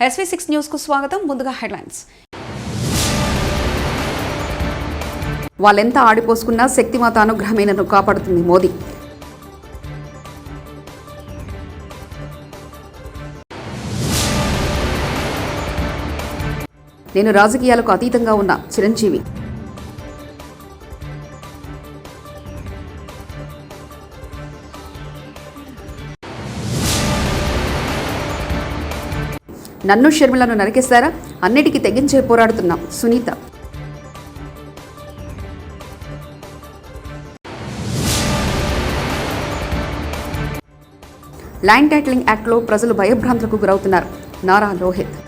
SV6 news కు స్వాగతం. ముందుగా హెడ్లైన్స్. వాళ్ళెంత ఆడిపోసుకున్నా శక్తిమాత అనుగ్రహమే నన్ను కాపాడుతుంది మోదీ. నేను రాజకీయాలకు అతీతంగా ఉన్న చిరంజీవి. నన్ను షర్మిలను నరికేశారా? అన్నిటికీ తెగించే పోరాడుతున్నాం సునీత. ల్యాండ్ టైటిలింగ్ యాక్ట్లో ప్రజలు భయభ్రాంతులకు గురవుతున్నారు నారా లోహిత్.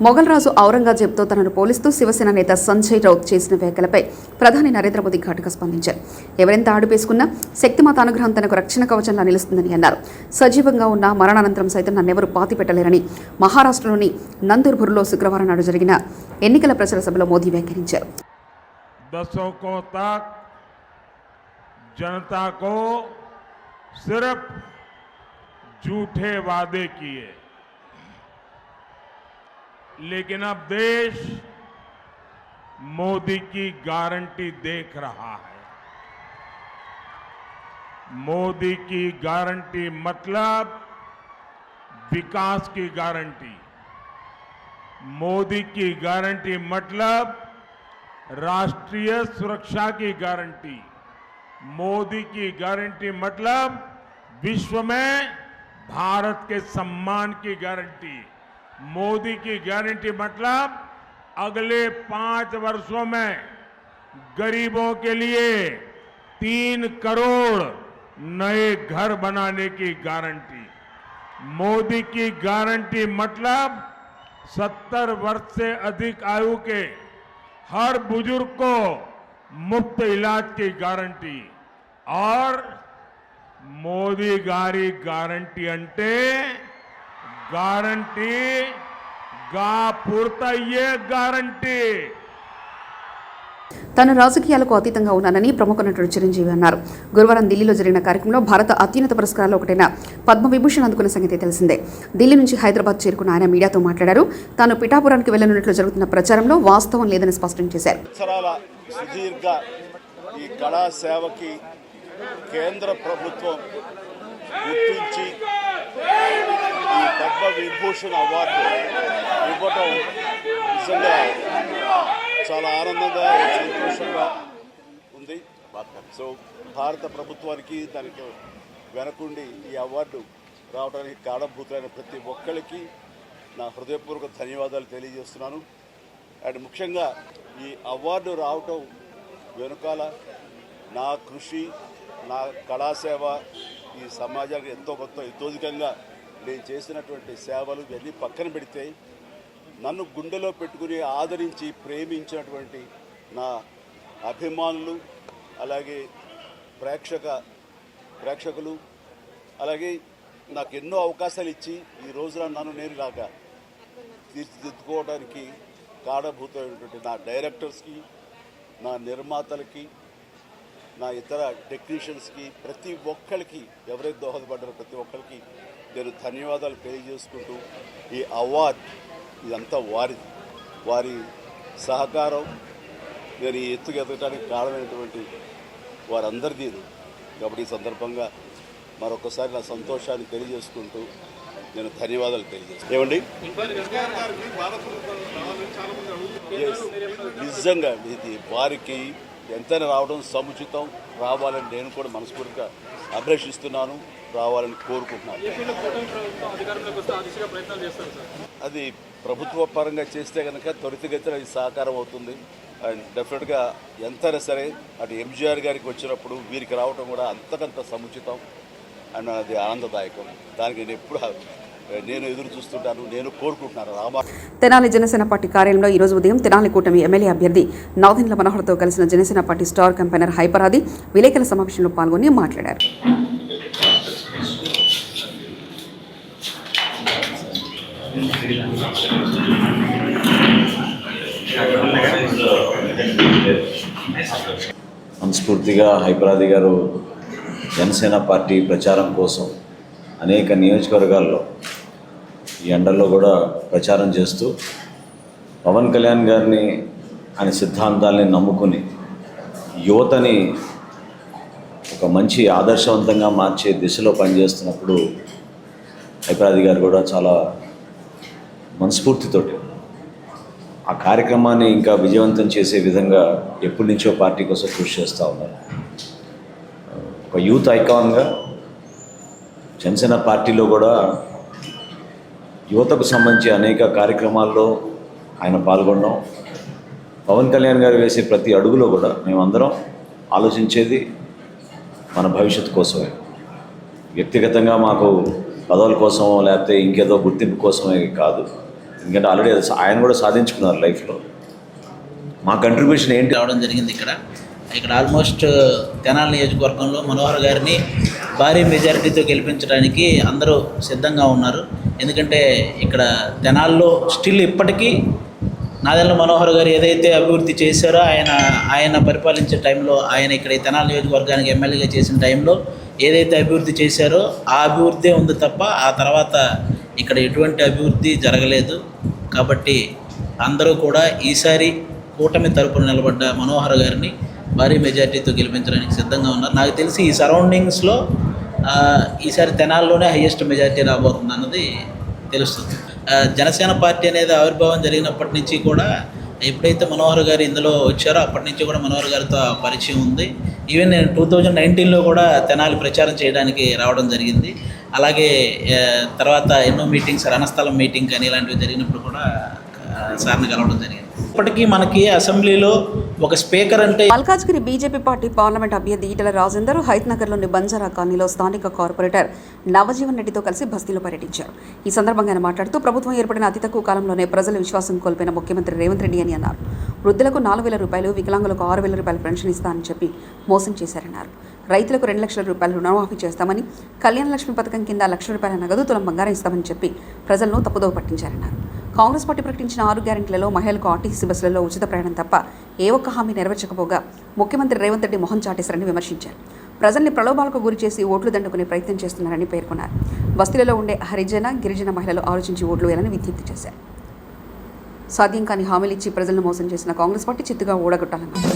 మొఘల్ రాజు ఔరంగజేబ్తో తనను పోలిస్తూ శివసేన నేత సంజయ్ రౌత్ చేసిన వ్యాఖ్యలపై ప్రధాని నరేంద్ర మోదీ ఘాటుగా స్పందించారు. ఎవరెంత ఆడిపేసుకున్నా శక్తిమాత అనుగ్రహం తనకు రక్షణ కవచంలా నిలుస్తుందని అన్నారు. సజీవంగా ఉన్న మరణానంతరం సైతం నన్నెవరూ పాతి పెట్టలేరని మహారాష్ట్రలోని నందూర్బుర్లో శుక్రవారం నాడు జరిగిన ఎన్నికల ప్రచార సభలో మోదీ వ్యాఖ్యానించారు. जनता को सिर्फ झूठे वादे किए, लेकिन अब देश मोदी की गारंटी देख रहा है. मोदी की गारंटी मतलब विकास की गारंटी. मोदी की गारंटी मतलब राष्ट्रीय सुरक्षा की गारंटी. मोदी की गारंटी मतलब विश्व में भारत के सम्मान की गारंटी. मोदी की गारंटी मतलब अगले 5 वर्षों में गरीबों के लिए 3 करोड़ नए घर बनाने की गारंटी. मोदी की गारंटी मतलब 70 वर्ष से अधिक आयु के हर बुजुर्ग को मुफ्त इलाज की गारंटी. और मोदी गारी गारंटी अंटे गारंटी गा पूर्तయ్యే गारंटी. తాను రాజకీయాలకు అతీతంగా ఉన్నానని ప్రముఖ నటుడు చిరంజీవి అన్నారు. గురువారం ఢిల్లీలో జరిగిన కార్యక్రమంలో భారత అత్యున్నత పురస్కారాల్లో ఒకటైన పద్మవిభూషణ్ అందుకున్న సంగతి తెలిసిందే. ఢిల్లీ నుంచి హైదరాబాద్ చేరుకున్న ఆయన మీడియాతో మాట్లాడారు. తాను పిఠాపురానికి వెళ్లనున్నట్లు జరుగుతున్న ప్రచారంలో వాస్తవం లేదని స్పష్టం చేశారు. సుదీర్ఘ ఈ కళా సేవకి కేంద్ర ప్రభుత్వం గుర్తించి ఈ పద్మవిభూషణ్ అవార్డు ఇవ్వటం నిజంగా చాలా ఆనందంగా సంతోషంగా ఉంది. సో భారత ప్రభుత్వానికి దానికి వెనకుండి ఈ అవార్డు రావడానికి కారణభూతులైన ప్రతి ఒక్కరికి నా హృదయపూర్వక ధన్యవాదాలు తెలియజేస్తున్నాను. అండ్ ముఖ్యంగా ఈ అవార్డు రావటం వెనుకాల నా కృషి, నా కళాసేవ, ఈ సమాజానికి ఎంతో కొంత ఇతోధికంగా నేను చేసినటువంటి సేవలు ఇవన్నీ పక్కన పెడితే నన్ను గుండెలో పెట్టుకుని ఆదరించి ప్రేమించినటువంటి నా అభిమానులు, అలాగే ప్రేక్షకులు, అలాగే నాకు ఎన్నో అవకాశాలు ఇచ్చి ఈ రోజున నన్ను నేను ఇలాగా తీర్చిదిద్దుకోవడానికి కారణభూతమైనటువంటి నా డైరెక్టర్స్కి, నా నిర్మాతలకి, నా ఇతర టెక్నీషియన్స్కి, ప్రతి ఒక్కరికి ఎవరైతే దోహదపడ్డారో ప్రతి ఒక్కరికి నేను ధన్యవాదాలు తెలియజేసుకుంటూ ఈ అవార్డు ఇదంతా వారి సహకారం నేను ఈ ఎత్తుకు ఎదగడానికి కారణమైనటువంటి వారందరిది. కాబట్టి ఈ సందర్భంగా మరొకసారి నా సంతోషాన్ని తెలియజేసుకుంటూ నేను ధన్యవాదాలు తెలియజేస్తాను. ఏమండి, నిజంగా ఇది వారికి ఎంతైనా రావడం సముచితం. రావాలని నేను కూడా మనస్ఫూర్తిగా అభిలషిస్తున్నాను, రావాలని కోరుకుంటున్నాను. అది ప్రభుత్వ పరంగా చేస్తే కనుక త్వరితగతిన అది సహకారం అవుతుంది. అండ్ డెఫినెట్గా ఎంతైనా సరే అటు ఎంజీఆర్ గారికి వచ్చినప్పుడు వీరికి రావడం కూడా అంతకంత సముచితం అండ్ అది ఆనందదాయకం. దానికి నేను ఎదురు చూస్తుంటాను, నేను కోరుకుంటున్నాను. తెనాలి జనసేన పార్టీ కార్యాలయంలో ఈరోజు ఉదయం తెనాలి కూటమి ఎమ్మెల్యే అభ్యర్థి నాదెండ్ల మనోహర్తో కలిసిన జనసేన పార్టీ స్టార్ కంపెనర్ హైపరాది విలేకరుల సమావేశంలో పాల్గొని మాట్లాడారు. మనస్ఫూర్తిగా హైపరాది గారు జనసేన పార్టీ ప్రచారం కోసం అనేక నియోజకవర్గాల్లో ఈ ఎండల్లో కూడా ప్రచారం చేస్తూ పవన్ కళ్యాణ్ గారిని ఆయన సిద్ధాంతాలని నమ్ముకుని యువతని ఒక మంచి ఆదర్శవంతంగా మార్చే దిశలో పనిచేస్తున్నప్పుడు హైపరాది గారు కూడా చాలా మనస్ఫూర్తితోటి ఆ కార్యక్రమాన్ని ఇంకా విజయవంతం చేసే విధంగా ఎప్పటి నుంచో పార్టీ కోసం కృషి చేస్తూ ఉన్నారు. ఒక యూత్ ఐకాన్గా జనసేన పార్టీలో కూడా యువతకు సంబంధించి అనేక కార్యక్రమాల్లో ఆయన పాల్గొనడం, పవన్ కళ్యాణ్ గారు వేసే ప్రతి అడుగులో కూడా మేమందరం ఆలోచించేది మన భవిష్యత్తు కోసమే. వ్యక్తిగతంగా మాకు పదవుల కోసమో లేకపోతే ఇంకేదో గుర్తింపు కోసమే కాదు. ఎందుకంటే ఆల్రెడీ ఆయన కూడా సాధించుకున్నారు లైఫ్లో. మా కంట్రిబ్యూషన్ ఏంటి రావడం జరిగింది. ఇక్కడ ఆల్మోస్ట్ తెనాలి నియోజకవర్గంలో మనోహర్ గారిని భారీ మెజారిటీతో గెలిపించడానికి అందరూ సిద్ధంగా ఉన్నారు. ఎందుకంటే ఇక్కడ తెనాల్లో స్టిల్ ఇప్పటికీ నాదెళ్ల మనోహర్ గారు ఏదైతే అభివృద్ధి చేశారో ఆయన పరిపాలించే టైంలో, ఆయన ఇక్కడ తెనాలి నియోజకవర్గానికి ఎమ్మెల్యేగా చేసిన టైంలో ఏదైతే అభివృద్ధి చేశారో ఆ అభివృద్ధి ఉంది తప్ప ఆ తర్వాత ఇక్కడ ఎటువంటి అభివృద్ధి జరగలేదు. కాబట్టి అందరూ కూడా ఈసారి కూటమి తరపున నిలబడ్డ మనోహర్ గారిని భారీ మెజార్టీతో గెలిపించడానికి సిద్ధంగా ఉన్నారు. నాకు తెలిసి ఈ సరౌండింగ్స్లో ఈసారి తెనాల్లోనే హయ్యెస్ట్ మెజార్టీ రాబోతుంది అన్నది తెలుస్తుంది. జనసేన పార్టీ అనేది ఆవిర్భావం జరిగినప్పటి నుంచి కూడా ఎప్పుడైతే మనోహర్ గారు ఇందులో వచ్చారో అప్పటి నుంచి కూడా మనోహర్ గారితో పరిచయం ఉంది. ఈవెన్ నేను 2019లో కూడా తెనాలి ప్రచారం చేయడానికి రావడం జరిగింది. అలాగే తర్వాత ఎన్నో మీటింగ్స్, రణస్థలం మీటింగ్ కానీ ఇలాంటివి జరిగినప్పుడు కూడా సార్ని కలవడం జరిగింది. ఇప్పటికీ మనకి అసెంబ్లీలో ఒక స్పీకర్ అంటే మల్కాజ్గిరి బీజేపీ పార్టీ పార్లమెంట్ అభ్యర్థి ఈటెల రాజేందర్ హైత్నగర్లోని బంజారా కాలనీలో స్థానిక కార్పొరేటర్ నవజీవన్ రెడ్డితో కలిసి బస్తీలో పర్యటించారు. ఈ సందర్భంగా ఆయన మాట్లాడుతూ ప్రభుత్వం ఏర్పడిన అతి తక్కువ కాలంలోనే ప్రజల విశ్వాసం కోల్పోయిన ముఖ్యమంత్రి రేవంత్ రెడ్డి అని అన్నారు. వృద్ధులకు 4,000 రూపాయలు, వికలాంగులకు 6,000 రూపాయల పెన్షన్ ఇస్తానని చెప్పి మోసం చేశారన్నారు. రైతులకు 2 లక్షల రూపాయలు రుణమాఫీ చేస్తామని, కళ్యాణ లక్ష్మి పథకం కింద 1 లక్ష రూపాయల నగదు, తులం బంగారం ఇస్తామని చెప్పి ప్రజలను తప్పుదోవ పట్టించారన్నారు. కాంగ్రెస్ పార్టీ ప్రకటించిన 6 గ్యారెంటీలలో మహిళలకు ఆర్టీసీ బస్సులలో ఉచిత ప్రయాణం తప్ప ఏ ఒక్క హామీ నెరవేర్చకపోగా ముఖ్యమంత్రి రేవంత్ రెడ్డి మొహం చాటేశారని విమర్శించారు. ప్రజల్ని ప్రలోభాలకు గురి చేసి ఓట్లు దండుకునే ప్రయత్నం చేస్తున్నారని పేర్కొన్నారు. బస్తీలలో ఉండే హరిజన, గిరిజన మహిళలు ఆలోచించి ఓట్లు వేయాలని విజ్ఞప్తి చేశారు. సాధ్యం కాని హామీలు ఇచ్చి ప్రజలను మోసం చేసిన కాంగ్రెస్ పార్టీ చిత్తుగా ఓడగొట్టాలన్నారు.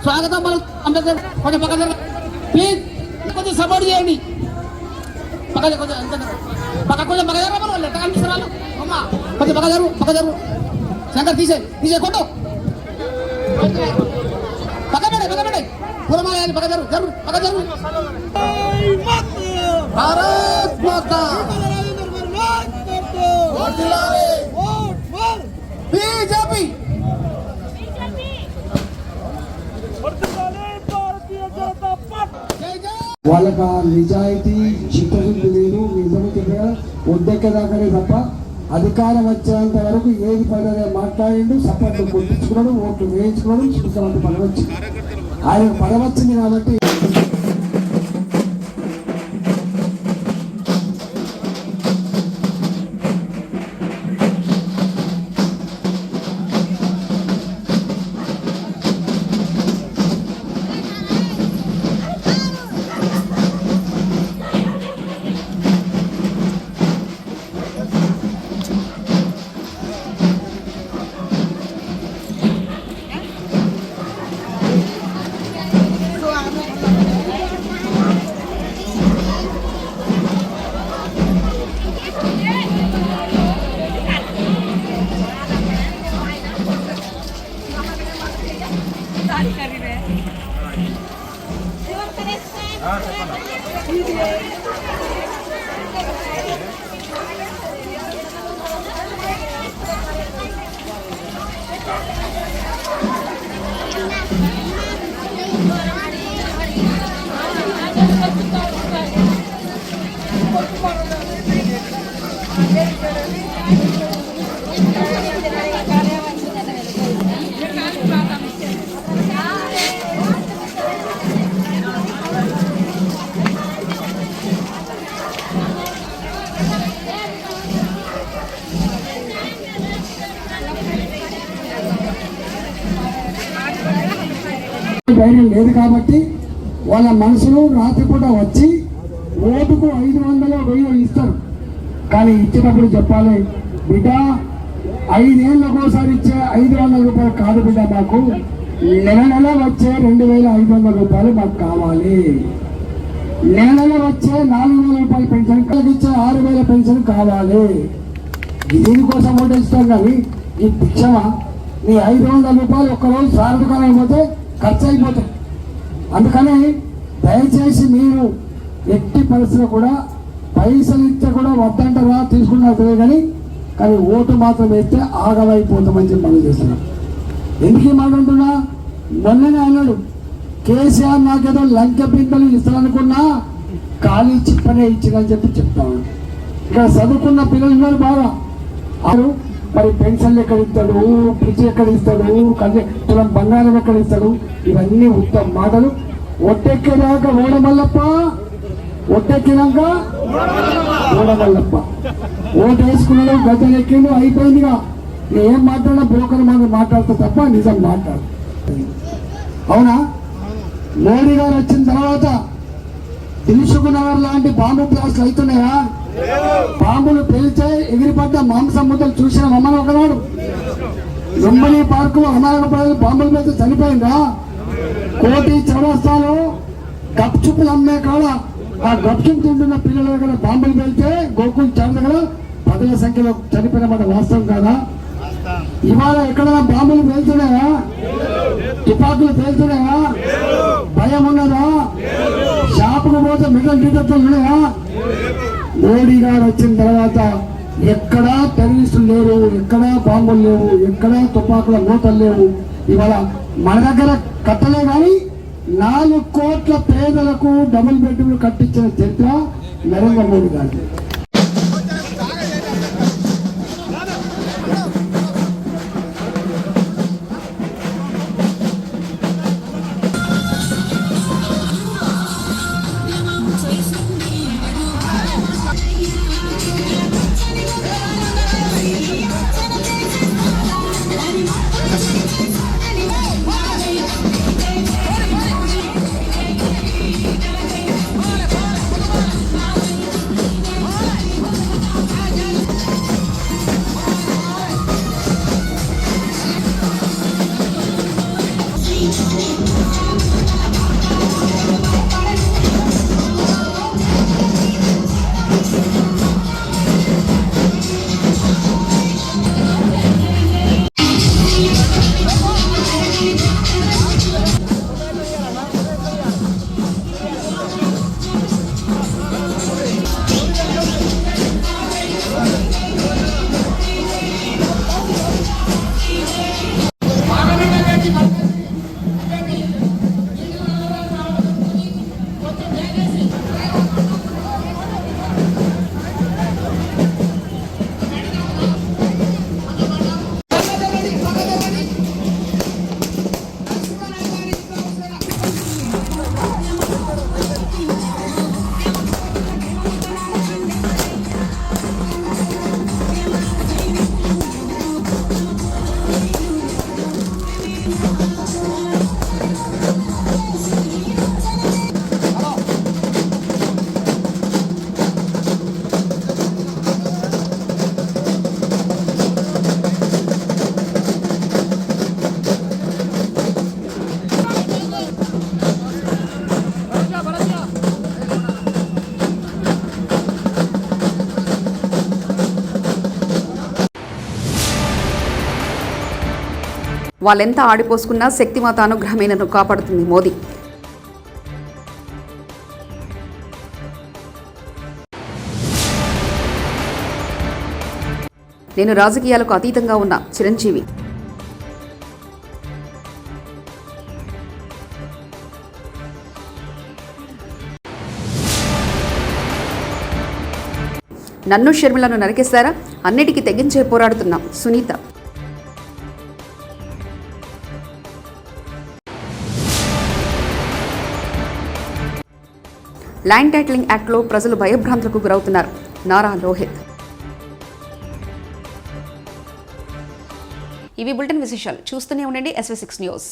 స్వాగతం కొంచెం ప్లీజ్ కొంచెం సపోర్ట్ చేయండి. కొంచెం వాళ్ళు ఎట్లా కనిపిస్తున్నారు అమ్మా, కొంచెం పక్క జరుగు శంకర్ తీసే కొట్టు పక్క పెట్టే పూలమాలి పక్క జరుగు భారత్ మాతా బీజేపీ. వాళ్ళకి ఆ నిజాయితీ చిత్తశుద్ధి లేదు. నిజం చెప్పగా ఉద్దెక్కదాకనే తప్ప అధికారం వచ్చేంత వరకు ఏది పదవి మాట్లాడిండు, సపోర్ట్లు కొట్టించుకున్నాడు, ఓట్లు వేయించుకున్నాడు. ముఖ్యమంత్రి పదవి వచ్చింది, ఆయన పదవి వచ్చింది కాబట్టి ధైర్యం లేదు కాబట్టి వాళ్ళ మనసులో రాత్రిపూట వచ్చి ఓటుకు 500 1000 ఇస్తారు. కానీ ఇచ్చేటప్పుడు చెప్పాలి, బిడ్డ 5 ఏళ్ళకు ఒకసారి ఇచ్చే 500 రూపాయలు కాదు బిడ్డ, మాకు నెల వచ్చే 2500 రూపాయలు మాకు కావాలి. నెల వచ్చే 4000 రూపాయలు పెన్షన్, ఇచ్చే 6000 పెన్షన్ కావాలి. దీనికోసం ఓటు ఇస్తాం. కానీ ఈ భిక్షమా? నీ 500 రూపాయలు ఒక్కరోజు సార్థకాలం పోతే ఖర్చు అయిపోతాయి. అందుకని దయచేసి మీరు ఎట్టి పరిస్థితుల్లో కూడా పైసలు ఇస్తే కూడా వద్దంటారా, తీసుకున్నారు కానీ ఓటు మాత్రం వేస్తే ఆగమైపోతామని చెప్పి మనం చేస్తున్నాం. ఎందుకు ఈ మాట అంటున్నా? మొన్ననే అన్నాడు కేసీఆర్ నాకేదో లంక పిందలు ఇస్తాననుకున్నా ఖాళీ చిప్పనే ఇచ్చిందని చెప్పి చెప్తాను. ఇక్కడ చదువుకున్న పిల్లలు ఉన్నారు బాగా, మరి పెన్షన్లు ఎక్కడ ఇస్తాడు, ఫ్రిడ్జ్ ఎక్కడ ఇస్తాడు, తులం బంగారం ఎక్కడ ఇస్తాడు, ఇవన్నీ ఉత్తమ మాటలు. ఒట్టెక్కేదాకా ఓడమల్లప్ప, ఒట్టెక్కినాక ఓడమల్లప్ప. ఓటు వేసుకున్నాడు, గద్దెలు ఎక్కిండు, అయిపోయిందిగా. ఏం మాట్లాడినా బ్రోకర్ మాట్లాడుతా తప్ప నిజం మాట్లాడు. అవునా? మోడీ గారు వచ్చిన తర్వాత దిల్సుఖ్నగర్ లాంటి బాంబు బ్లాస్ట్లు అవుతున్నాయా? బాంబులు పేల్చే ఎగిరిపడ్డ మాంసం ముద్దలు చూసిన అమ్మని ఒకనాడు. లుంబిని పార్కు అమాయక ప్రజలు బాంబులు పేల్చి చనిపోయిందా? కోటి చౌరస్తాలో గప్చుప్పులు అమ్మే కాడ ఆ గప్చుప్ తింటున్న పిల్లల దగ్గర బాంబులు పేల్చే గోకుల్ చాట్ దగ్గర 10,000 సంఖ్యలో చనిపోయిన మాట వాస్తవం కాదా? ఇవాళ ఎక్కడైనా బాంబులు పేల్చున్నాయా? తుపాకులు పేల్చున్నాయా? భయం ఉన్నదా? షాపుకు పోతే మిగతా టీచర్లు ఉన్నాయా? మోడీ గారు వచ్చిన తర్వాత ఎక్కడా టెర్రరిస్టులు లేరు, ఎక్కడా బాంబులు లేవు, ఎక్కడా తుపాకుల మూతలు లేవు. ఇవాళ మన దగ్గర కట్టలే కానీ 4 కోట్ల పేదలకు డబుల్ బెడ్రూమ్లు కట్టించిన చరిత్ర నరేంద్ర మోడీ గారి. వాళ్ళెంత ఆడిపోసుకున్నా శక్తిమాత అనుగ్రహమే నన్ను కాపాడుతుంది మోదీ. నేను రాజకీయాలకు అతీతంగా ఉన్న చిరంజీవి. నన్ను షర్మిలను నరికేస్తారా? అన్నిటికీ తెగించే పోరాడుతున్నాం సునీత. ల్యాండ్ టైటిలింగ్ యాక్ట్లో ప్రజలు భయభ్రాంతులకు గురవుతున్నారు. నారా లోహిత్. ఇవి బులెటిన్ విశేషాలు. చూస్తూనే ఉండండి SV6 న్యూస్.